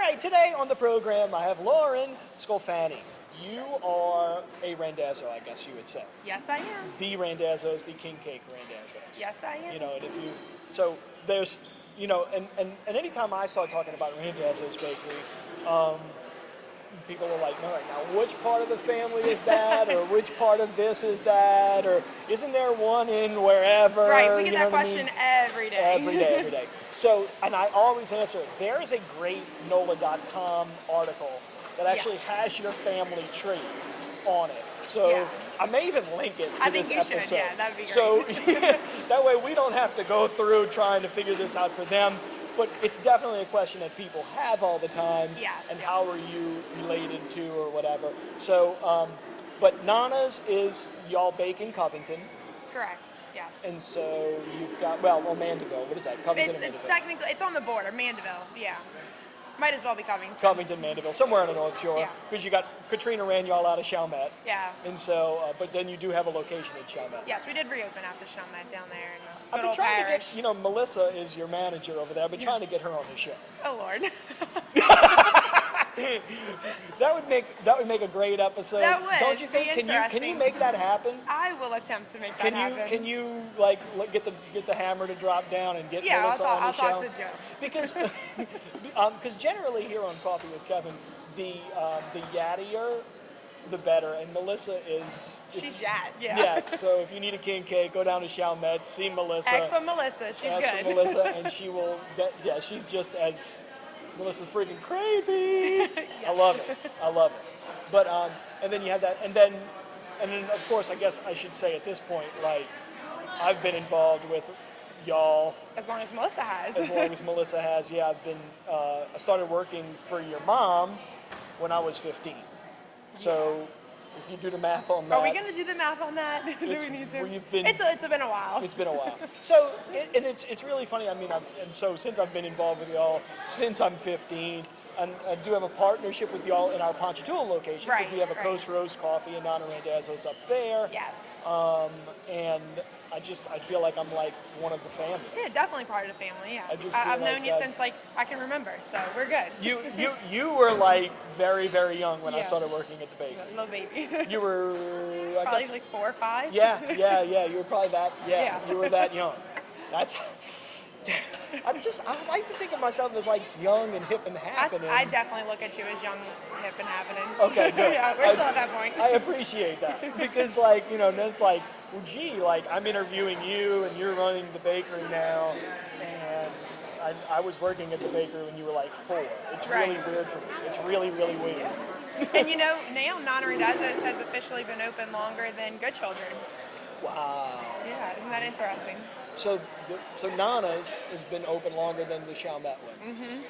right, today on the program I have Lauren Sclafani. You are a Randazzo, I guess you would say. Yes, I am. The Randazzos, the king cake Randazzos. Yes, I am. You know, and if you, so there's, you know, and anytime I start talking about Randazzo's Bakery, people are like, all right, now which part of the family is that, or which part of this is that, or isn't there one in wherever? Right, we get that what I question mean? every day. Every day. So, and I always answer it. There is a great NOLA.com article that actually has your family tree on it. So I may even link it to this episode. Should. Yeah, that'd be great. So that way we don't have to go through trying to figure this out for them. But it's definitely a question that people have all the time. Yes. And how are you related to or whatever. So, but Nonna's is y'all bake in Covington. Correct. Yes. And so you've got, well, Mandeville. What is that? Covington or Mandeville? It's technically, it's on the border, Mandeville. Yeah. Might as well be Covington. Covington, Mandeville, somewhere on the North Shore. Yeah. Because you got Katrina ran y'all out of Chalmette. Yeah. And so, but then you do have a location in Chalmette. Yes, we did reopen after Chalmette down there in I've good been old trying parish. to get, you know, Melissa is your manager over there. I've been trying to get her on the show. Oh Lord. That would make a great episode. That would. Don't you think? Be Can you make that happen? I will attempt to make that happen. Can you like get the hammer to drop down and get Melissa on the show? I'll talk to Joe. Because generally here on Coffee with Kevin, the yattier, the better. And Melissa is... She's yat, yeah. Yes, so if you need a king cake, go down to Chalmette, see Melissa. Ask for Melissa, she's good. Ask for Melissa, and she will... she's just as... Melissa's freaking crazy. Yes. I love it. But, and then you have that, and then of course, I guess I should say at this point, like, I've been involved with y'all. As long as Melissa has. As long as Melissa has, yeah. I started working for your mom when I was 15. So if you do the math on that. Are we going to do the math on that? Do we need to? It's been a while. It's been a while. So, and it's really funny. I mean, so since I've been involved with y'all, since I'm 15, and I do have a partnership with y'all in our Ponchatoula location, because we have a Coast Roast Coffee and Nonna Randazzo's up there. Yes. And I feel like I'm like one of the family. Yeah, definitely part of the family. Yeah. I've known you since like I can remember, so we're good. You were like very, very young when I started working at the bakery. Little baby. You were probably like 4 or 5. Yeah. You were probably that. Yeah. You were that young. That's. I like to think of myself as like young and hip and happening. I definitely look at you as young, hip, and happening. Okay, good. Yeah, we're still at that point. I appreciate that because, like, you know, then it's like, well, gee, like I'm interviewing you and you're running the bakery now, and I was working at the bakery when you were like 4. It's really weird for me. It's really, really weird. Yeah. And you know, now Nonna Randazzo's has officially been open longer than Good Children. Wow. Yeah, isn't that interesting? So Nonna's has been open longer than the Chalmette one. Mm-hmm.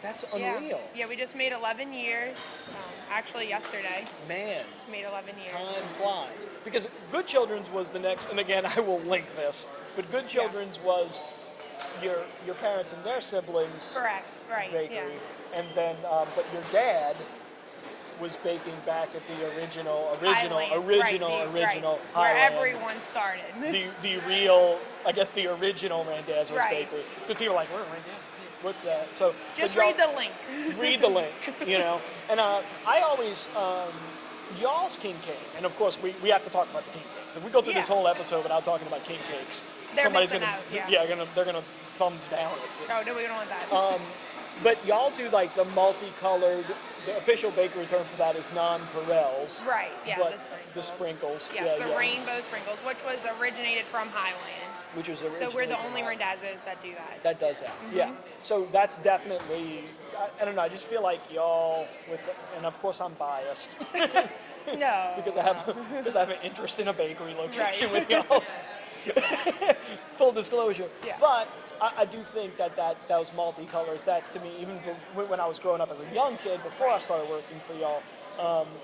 That's unreal. Yeah, we just made 11 years. Actually, yesterday. Man. Made 11 years. Time flies. Because Good Children's was the next, and again, I will link this, but Good Children's was your parents and their siblings. Correct. Right. Bakery. Yeah. And then, but your dad was baking back at the original Highland, where everyone started. the real, I guess, the original Randazzo's Bakery. Because people are like, where Randazzo's? What's that? So just read the link. Read the link, you know. And I always y'all's king cake, and of course we have to talk about the king cakes. If we go through this whole episode without talking about king cakes, somebody's gonna they're gonna thumbs down us. Oh no, we don't want that. But y'all do like the multicolored. The official bakery term for that is nonpareils. Right, yeah, but the sprinkles. The sprinkles. Yes, the rainbow sprinkles, which was originated from Highland. Which was originated. So we're the only Randazzos that do that. That does that, yeah. So that's definitely, I don't know, I just feel like y'all, and of course I'm biased. No. because I have an interest in a bakery location with y'all. Full disclosure. Yeah. But I do think that those multicolors, that to me, even when I was growing up as a young kid, before I started working for y'all,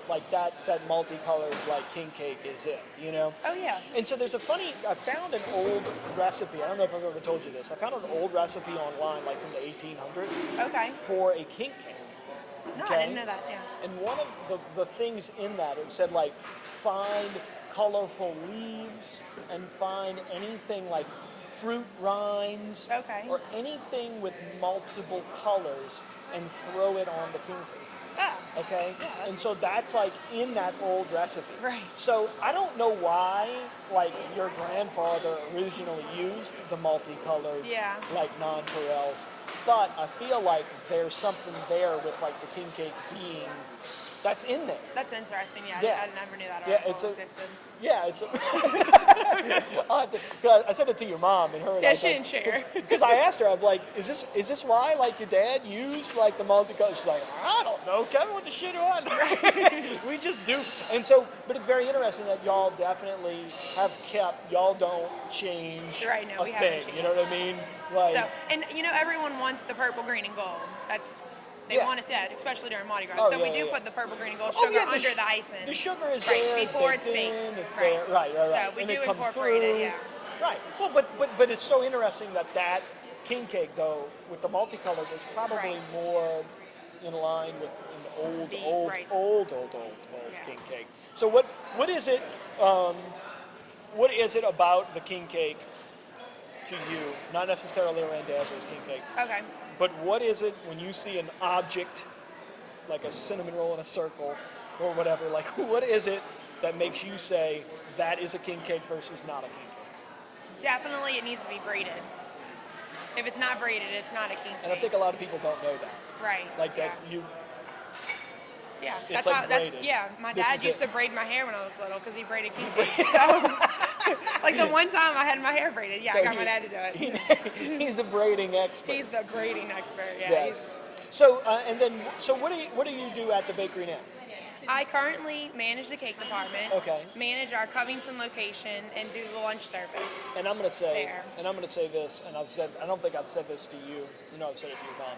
like that multicolored like king cake is it, you know? Oh yeah. And so there's I found an old recipe. I don't know if I've ever told you this. I found an old recipe online, like from the 1800s. Okay. For a king cake. No, I didn't know that. Yeah. And one of the things in that, it said like, find colorful leaves and find anything like fruit rinds, Okay. or anything with multiple colors, and throw it on the king cake. Ah, Okay? Yeah, And so that's like in that old recipe. Right. So I don't know why like your grandfather originally used the multicolored Yeah. like nonpareils, but I feel like there's something there with like the king cake being that's in there. that's interesting. Yeah, Yeah. I never knew that Yeah, article existed. Yeah, it's a, I said it to your mom and her. Yeah, she didn't share. Because I asked her, I'm like, is this why like your dad used like the multicolor? She's like, I don't know, Kevin, what the shit on? We just do. And so, but it's very interesting that y'all definitely have kept. Y'all don't change Right, no, a we haven't thing. changed. You know what I mean? Like, So, and everyone wants the purple, green, and gold. They Yeah. want to see that, especially during Mardi Gras. Oh, so we yeah, do yeah. put the purple, green, and gold oh sugar yeah, under the icing. The sugar is Right, there. before it's it's baked baked. in, It's Right. there. Right. So we and do it comes incorporate it, through. yeah. Right. Well, but it's so interesting that king cake though with the multicolored is probably Right. more in line with an old Right. Yeah. king cake. So what is it? What is it about the king cake to you? Not necessarily Randazzo's king cake, Okay. but what is it when you see an object like a cinnamon roll in a circle or whatever? Like, what is it that makes you say that is a king cake versus not a king cake? Definitely, it needs to be braided. If it's not braided, it's not a king cake. And I think a lot of people don't know that. Right. Like that Yeah. you. Yeah, It's that's like how. That's braided. yeah. My This dad is used it. to braid my hair when I was little because he braided king cake. So, like the one time I had my hair braided, yeah, So I got my dad to do it. He's the braiding expert. He's the braiding expert. Yeah. Yes. So and then what do you do at the bakery now? I currently manage the cake department. Okay. Manage our Covington location and do the lunch service. And I'm going to say, There. this, and I don't think I've said this to you. You know, I've said it to your mom.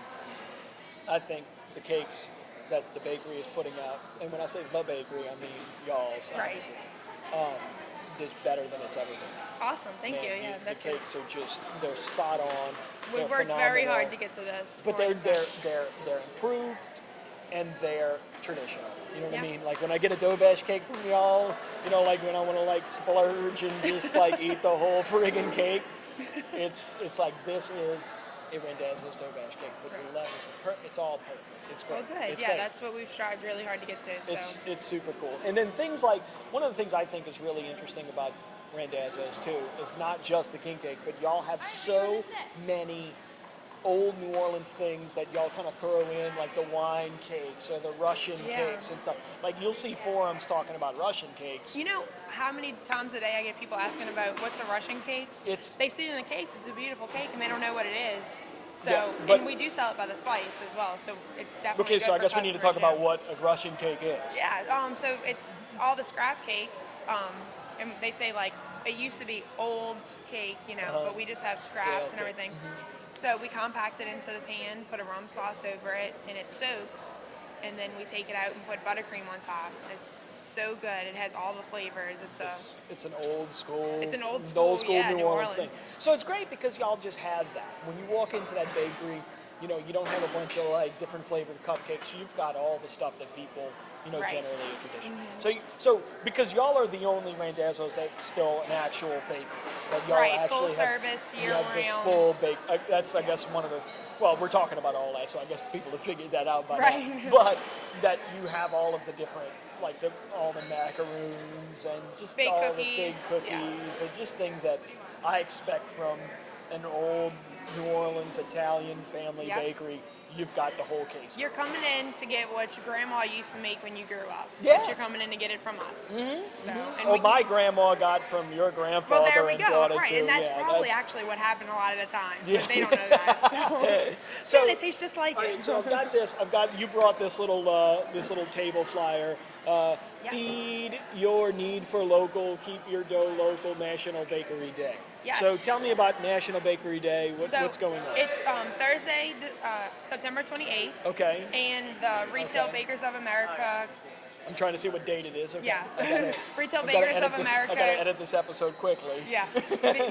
I think the cakes that the bakery is putting out, and when I say the bakery, I mean y'all's, Right. obviously, is better than it's ever been. Awesome. Thank you. Man, Yeah, the that's it. cakes are just, they're spot on. We they're worked very phenomenal, hard to get to this. But point. they're improved, and they're traditional. You know what I Yeah. mean? Like when I get a dough bash cake from y'all, you know, like when I want to like splurge and just like eat the whole friggin' cake, it's like this is a Randazzo's dough bash cake. But the levels, it's all perfect. It's great. Well, good. It's Yeah, great. that's what we've strived really hard to get to. So. It's super cool. And then things like one of the things I think is really interesting about Randazzo's too is not just the king cake, but y'all have so many old New Orleans things that y'all kind of throw in, like the wine cakes or the Russian Yeah. cakes and stuff. Like you'll see forums talking about Russian cakes. You know how many times a day I get people asking about what's a Russian cake? It's They see it in the case, it's a beautiful cake, and they don't know what it is. So, Yeah, but- and we do sell it by the slice as well, so it's definitely okay. good So I for guess we need to talk customers, about what a Russian cake is. Yeah, so it's all the scrap cake, and they say like it used to be old cake, but we just have scraps Stale and cake. everything. So we compact it into the pan, put a rum sauce over it, and it soaks. And then we take it out and put buttercream on top. It's so good. It has all the flavors. It's an old school. It's an old school, yeah, New New Orleans thing. Orleans. So it's great because y'all just have that. When you walk into that bakery, you know you don't have a bunch of like different flavored cupcakes. You've got all the stuff that people Right. generally are traditional. So because y'all are the only Randazzo's that's still an actual bakery that y'all Right, actually full have, service, you have the year-round. full bake. That's I guess one of the. Well, we're talking about all that, so I guess people have figured that out by Right. now. But that you have all of the different, like all the macaroons and just Baked all cookies, the big cookies yes. and just things that I expect from an old New Orleans Italian family Yep. bakery. You've got the whole case. You're coming in to get what your grandma used to make when you grew up. Yeah. But you're coming in to get it from us. So, and Oh, we- my grandma got from your grandfather Well, there we and go. brought it Right, to. and that's yeah, probably that's, actually what happened a lot of the times. Yeah. But they don't know that. So, So- and it tastes just like All it. right, so I've got this. You brought this little table flyer. Yes. Feed your need for local. Keep your dough local. National Bakery Day. Yes. So tell me about National Bakery Day. What's going on? It's Thursday, September 28th, Okay. and the Retail Okay. Bakers of America. I'm trying to see what date it is. Okay. Yes. I gotta- Retail I've gotta Bakers edit of this- I gotta America. edit this episode quickly. Yeah,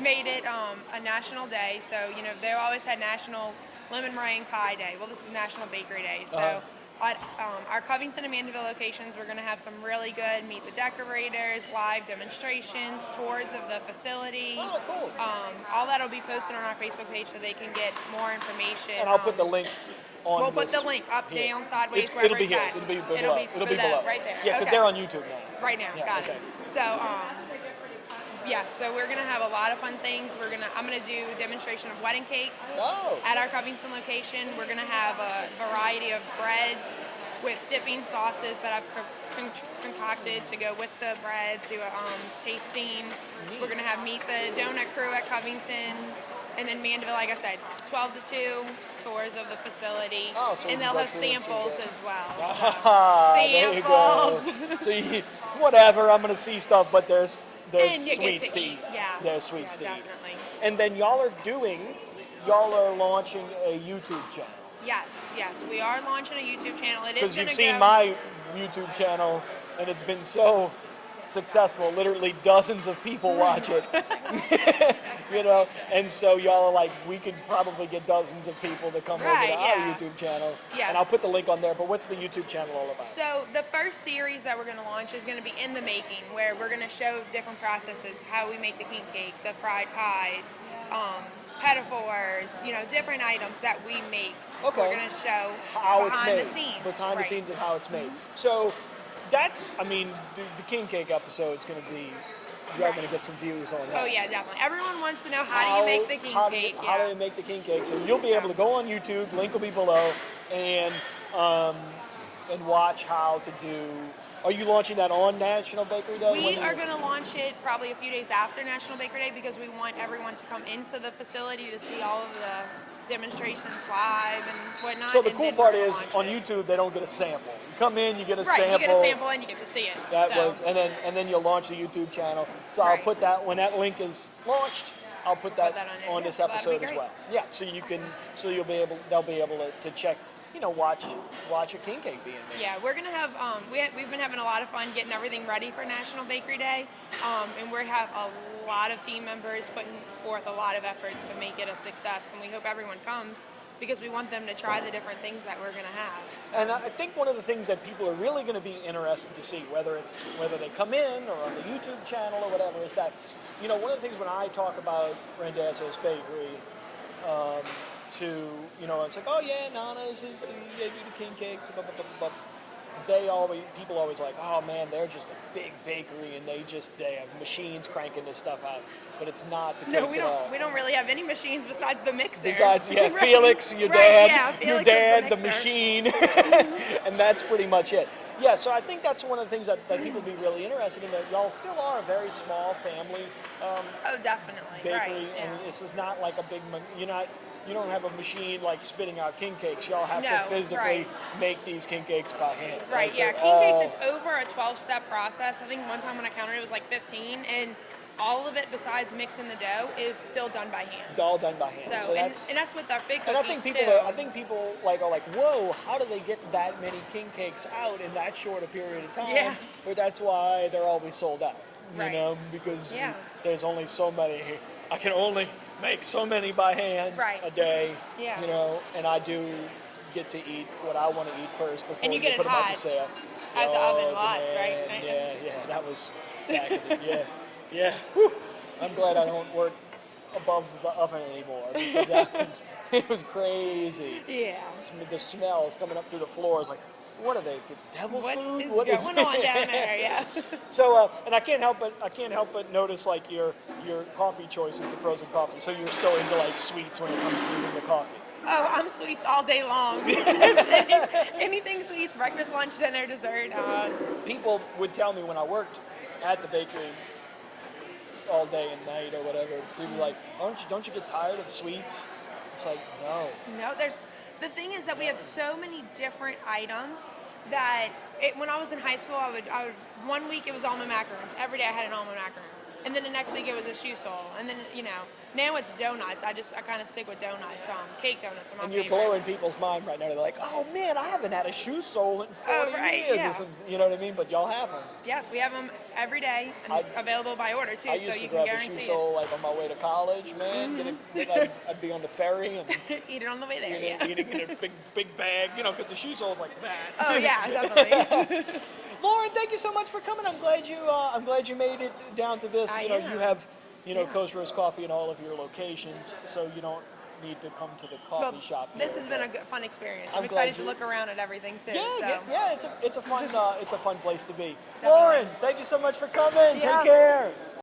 made it a national day. So they always had National Lemon Meringue Pie Day. Well, this is National Bakery Day. So At our Covington and Mandeville locations, we're going to have some really good meet the decorators, live demonstrations, tours of the facility. Oh, cool. All that will be posted on our Facebook page so they can get more information. And I'll put the link on We'll put this the link up, here. down, sideways, It'll wherever be it's here. at. It'll be below. It'll be below. Right there. Yeah, because Okay. they're on YouTube now. Right now, Yeah, got okay. it. So, yes, so we're gonna have a lot of fun things. I'm gonna do a demonstration of wedding cakes at our Covington location. We're gonna have a variety of breads with dipping sauces that I've concocted to go with the breads. Do a tasting. Neat. We're gonna have meet the donut crew at Covington, and then Mandeville, like I said, 12 to 2 tours of the facility, Oh, so and we they'll can go have through and see samples that. as well. Ah, there you go. Samples. So whatever, I'm gonna see stuff, but there's And you get sweets to to eat. eat. Yeah. There's sweets to eat. Definitely. And then y'all are launching a YouTube channel. Yes, we are launching a YouTube channel. It is Because going you've to seen go. my YouTube channel, and it's been so successful. Literally dozens of people watch it. And so y'all are like, we could probably get dozens of people to come over Right, to yeah. our YouTube channel. Yes. And I'll put the link on there, but what's the YouTube channel all about? So the first series that we're going to launch is going to be in the making, where we're going to show different processes, how we make the king cake, the fried pies, pedophores, different items that we make. Okay. We're going to show How it's behind made. the scenes. Behind the Right. scenes of how it's made. So that's, the king cake episode's going to be, you're going to get some views on that. Oh yeah, definitely. Everyone wants to know how do you make the king cake. How do you make the king cake? So you'll be able to go on YouTube, link will be below, and watch how to do. Are you launching that on National Bakery Day? We are going to launch it probably a few days after National Bakery Day because we want everyone to come into the facility to see all of the demonstrations live and whatnot. So the and cool then part we're gonna is launch on it. YouTube they don't get a sample. You come in, you get a Right, sample. you get a sample and you get to see it. That So, works, and then you'll launch the YouTube channel. So I'll Right. put that when that link is launched. I'll put that, that on there. on Yeah, this that'd be episode as great. well. Yeah, so you can, so they'll be able to check, watch a king cake being made. Yeah, we're gonna have we've been having a lot of fun getting everything ready for National Bakery Day, and we have a lot of team members putting forth a lot of efforts to make it a success, and we hope everyone comes because we want them to try the different things that we're gonna have. So. And I think one of the things that people are really going to be interested to see, whether they come in or on the YouTube channel or whatever, is that, one of the things when I talk about Randazzo's Bakery, it's like, oh yeah, Nonna's is, they do the king cakes, blah, blah, blah, blah, blah. People always like, oh man, they're just a big bakery and they have machines cranking this stuff out. But it's not the case at all. We don't really have any machines besides the mixer. Besides, Right. Felix, your Right, dad, yeah, your Felix is dad, the mixer. machine, and that's pretty much it. Yeah, so I think that's one of the things that people be really interested in. That y'all still are a very small family Oh, definitely. bakery, Right. Yeah. and this is not like a big. You don't have a machine like spitting out king cakes. Y'all have to No, physically right. make these king cakes by hand. Right, yeah. They're King cakes, all- it's over a 12-step process. I think one time when I counted it was like 15, and all of it besides mixing the dough is still done by hand. all done by hand. So, and that's with our fig And cookies I think too. people are like, whoa, how do they get that many king cakes out in that short a period of time? Yeah. But that's why they're always sold out. Right. Because Yeah. there's only so many. I can only make so many by hand Right. a day. Yeah. And I do get to eat what I want to eat first before And you get put it them out for hot sale. at the oven Oh, lots, man, right? Yeah, that was back in the, yeah. Whew. I'm glad I don't work above the oven anymore because it was crazy. Yeah. The smells coming up through the floors, like, what are they? Devil's What food? is What is going on down there? Yeah. So, and I can't help but notice like your coffee choices, the frozen coffee. So you're still into like sweets when it comes to eating the coffee. Oh, I'm sweets all day long. Anything sweets, breakfast, lunch, dinner, dessert. People would tell me when I worked at the bakery all day and night or whatever. People were like, don't you get tired of sweets? It's like, no. No, the thing is that we have so many different items that when I was in high school, I would 1 week it was almond macaroons. Every day I had an almond macaron. And then the next week it was a shoe sole. And then, now it's donuts. I kind of stick with donuts. Cake donuts are my And you're favorite. blowing people's mind right now. They're like, oh man, I haven't had a shoe sole in 40 years. Yeah. Or something, you know what I mean? But y'all have them. Yes, we have them every day and available by order too, I so used you to can grab a guarantee shoe sole like on my way to college, man. I'd be on the ferry and eat it on the way there. eat it in a big bag, because the shoe sole's like that. Oh yeah, definitely. Lauren, thank you so much for coming. I'm glad you made it down to this. You have Coast Roast Coffee in all of your locations, so you don't need to come to the coffee shop. This has been a fun experience. I'm excited to look around at everything too. Yeah, it's a fun place to be. Definitely. Lauren, thank you so much for coming. Yeah. Take care.